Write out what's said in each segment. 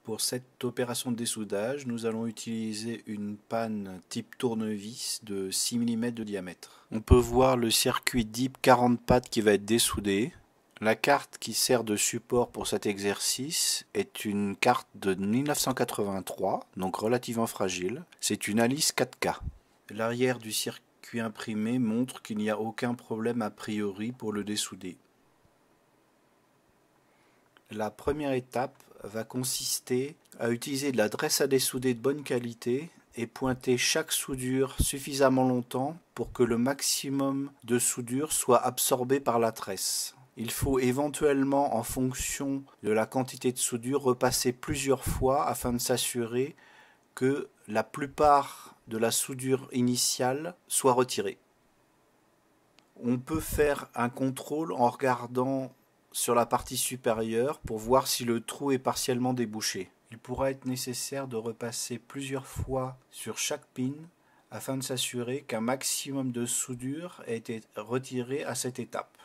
Pour cette opération de dessoudage, nous allons utiliser une panne type tournevis de 6 mm de diamètre. On peut voir le circuit DIP 40 pattes qui va être dessoudé. La carte qui sert de support pour cet exercice est une carte de 1983, donc relativement fragile. C'est une Alice 4K. L'arrière du circuit imprimé montre qu'il n'y a aucun problème a priori pour le dessouder. La première étape va consister à utiliser de la dresse à dessouder de bonne qualité et pointer chaque soudure suffisamment longtemps pour que le maximum de soudure soit absorbé par la tresse. Il faut éventuellement, en fonction de la quantité de soudure, repasser plusieurs fois afin de s'assurer que la plupart de la soudure initiale soit retirée. On peut faire un contrôle en regardant sur la partie supérieure pour voir si le trou est partiellement débouché. Il pourra être nécessaire de repasser plusieurs fois sur chaque pin afin de s'assurer qu'un maximum de soudure a été retiré à cette étape.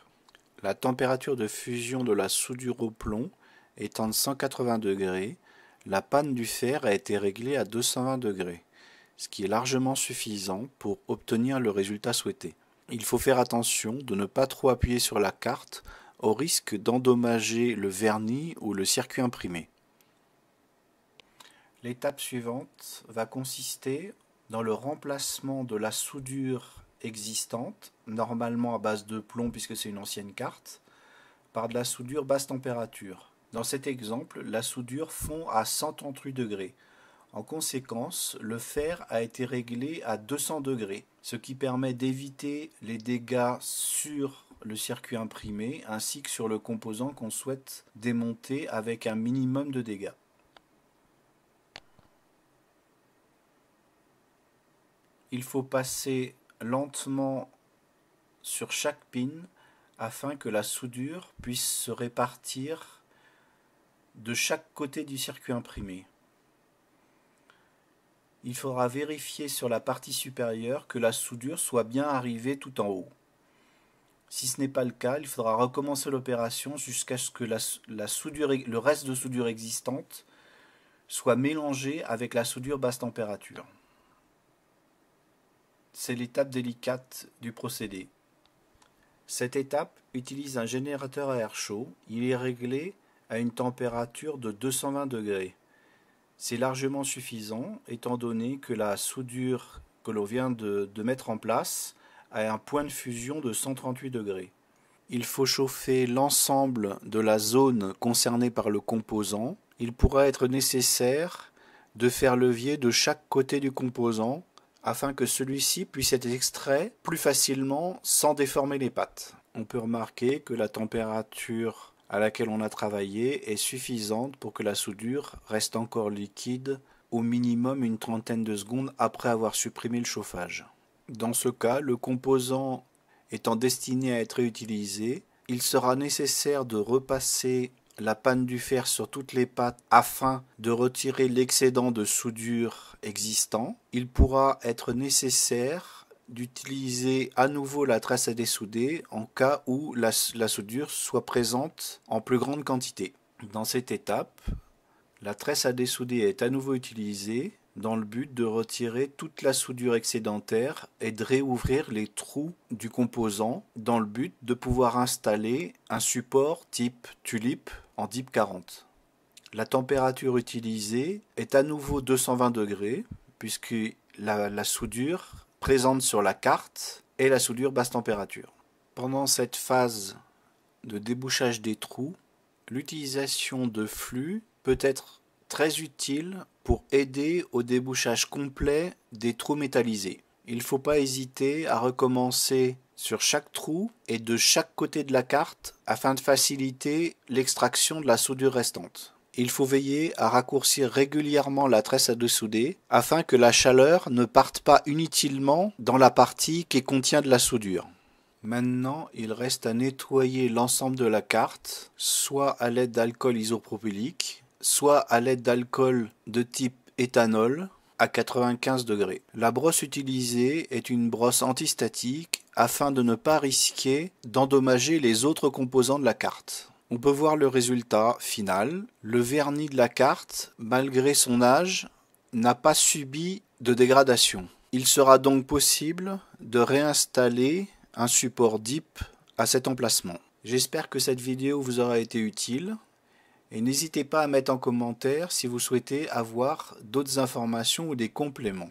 La température de fusion de la soudure au plomb étant de 180 degrés, la panne du fer a été réglée à 220 degrés, ce qui est largement suffisant pour obtenir le résultat souhaité. Il faut faire attention de ne pas trop appuyer sur la carte au risque d'endommager le vernis ou le circuit imprimé. L'étape suivante va consister dans le remplacement de la soudure existante, normalement à base de plomb puisque c'est une ancienne carte, par de la soudure basse température. Dans cet exemple, la soudure fond à 138 degrés. En conséquence, le fer a été réglé à 200 degrés, ce qui permet d'éviter les dégâts sur le circuit imprimé ainsi que sur le composant qu'on souhaite démonter avec un minimum de dégâts. Il faut passer lentement sur chaque pin afin que la soudure puisse se répartir de chaque côté du circuit imprimé. Il faudra vérifier sur la partie supérieure que la soudure soit bien arrivée tout en haut. Si ce n'est pas le cas, il faudra recommencer l'opération jusqu'à ce que le reste de soudure existante soit mélangé avec la soudure basse température. C'est l'étape délicate du procédé. Cette étape utilise un générateur à air chaud. Il est réglé à une température de 220 degrés. C'est largement suffisant étant donné que la soudure que l'on vient de mettre en place a un point de fusion de 138 degrés. Il faut chauffer l'ensemble de la zone concernée par le composant. Il pourra être nécessaire de faire levier de chaque côté du composant afin que celui-ci puisse être extrait plus facilement sans déformer les pattes. On peut remarquer que la température à laquelle on a travaillé est suffisante pour que la soudure reste encore liquide au minimum une trentaine de secondes après avoir supprimé le chauffage. Dans ce cas, le composant étant destiné à être réutilisé, il sera nécessaire de repasser la panne du fer sur toutes les pattes afin de retirer l'excédent de soudure existant. Il pourra être nécessaire d'utiliser à nouveau la tresse à dessouder en cas où la soudure soit présente en plus grande quantité. Dans cette étape, la tresse à dessouder est à nouveau utilisée dans le but de retirer toute la soudure excédentaire et de réouvrir les trous du composant dans le but de pouvoir installer un support type tulipe en DIP 40. La température utilisée est à nouveau 220 degrés puisque la soudure présente sur la carte est la soudure basse température. Pendant cette phase de débouchage des trous, l'utilisation de flux peut être très utile pour aider au débouchage complet des trous métallisés. Il ne faut pas hésiter à recommencer sur chaque trou et de chaque côté de la carte afin de faciliter l'extraction de la soudure restante. Il faut veiller à raccourcir régulièrement la tresse à dessouder afin que la chaleur ne parte pas inutilement dans la partie qui contient de la soudure. Maintenant, il reste à nettoyer l'ensemble de la carte, soit à l'aide d'alcool isopropylique, soit à l'aide d'alcool de type éthanol à 95 degrés. La brosse utilisée est une brosse antistatique afin de ne pas risquer d'endommager les autres composants de la carte. On peut voir le résultat final. Le vernis de la carte, malgré son âge, n'a pas subi de dégradation. Il sera donc possible de réinstaller un support DIP à cet emplacement. J'espère que cette vidéo vous aura été utile et n'hésitez pas à mettre en commentaire si vous souhaitez avoir d'autres informations ou des compléments.